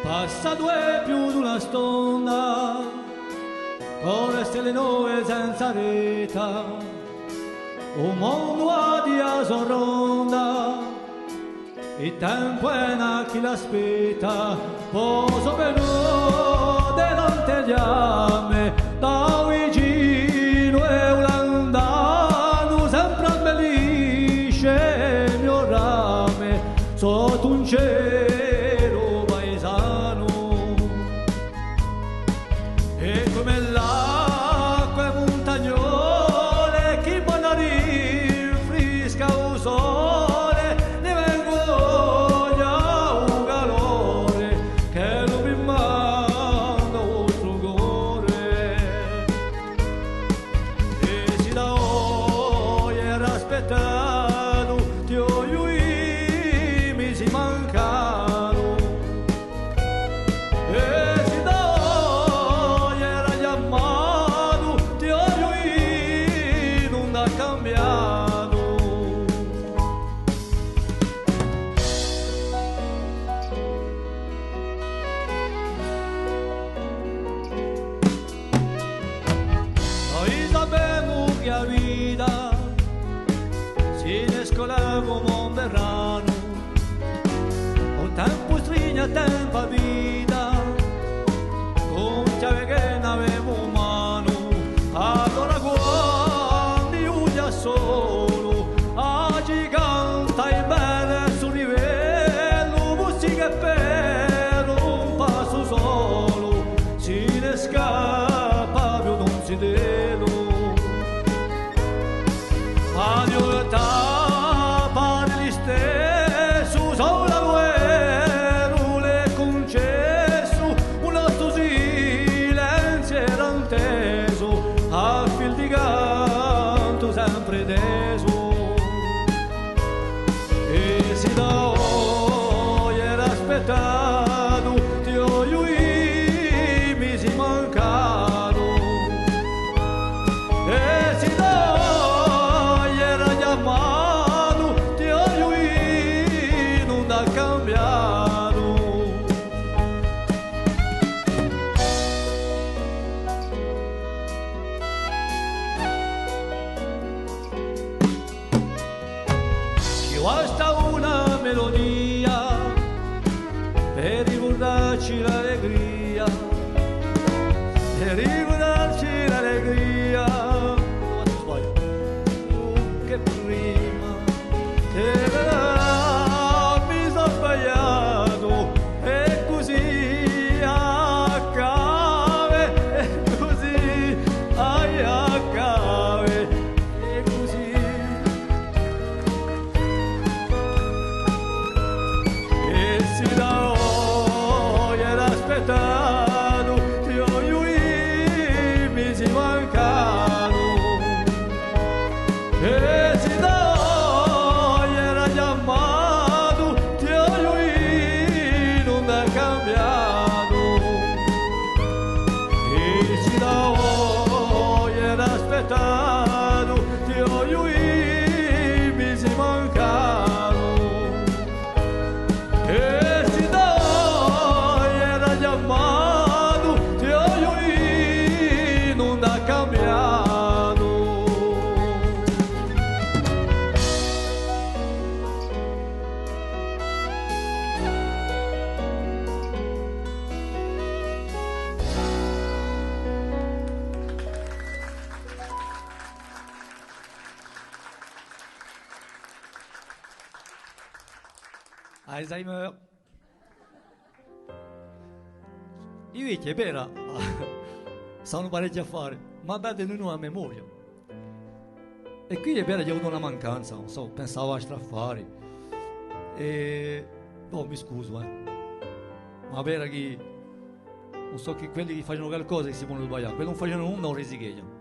Passa due più di una stonda, con le stelle nuove senza vita, un mondo a dia sorronda, il tempo è una chi l'aspetta, poso per noi delante gli ame, da vicino e un landano, sempre abbellisce il mio rame, sotto un cielo paesano, e come l'acqua montagnole, chi buona rinfresca il sole, ne vengo già un calore, che non mi manda un frugore, e si da oggi era aspettato, ti ho io mi si mancano, e si da oggi era chiamato, ti ho io non ha cambiato. Noi sappiamo che la vita si ne scolava un verrano, o tempo stringe, tempo vita, con chiave che ne avevo in mano, allora quando io già solo, a giganta e bella sul livello, musica e per un passo solo, si ne scappa più non si delo. Addio pare gli stesso, sola guerra le concesso, un altro silenzio era inteso, a fil di canto sempre teso, e si da oggi era aspettato, ti ho io mi si mancano, e si da oggi era chiamato, ti ho io non ha cambiato. Ci basta una melodia per ricordarci l'allegria, per ricordarci l'allegria, che prima che mi sono sbagliato, e così accade, e così accade, e così, e si da oggi era aspettato, ti ho io mi si mancano, e si da oggi era chiamato, ti ho io non ha cambiato, e si da oggi era aspettato, ti ho io mi si mancano, e si da oggi era chiamato, ti ho io non ha cambiato. Alzheimer. I vecchi è vera, sanno parecchi affari, ma perdono una memoria. E qui è vera che ho avuto una mancanza, non so, pensavo a straffare. E oh, mi scuso, ma è vera che non so che quelli che facevano qualcosa che si possono sbagliare, quelli non facevano nulla, non risigheggiano.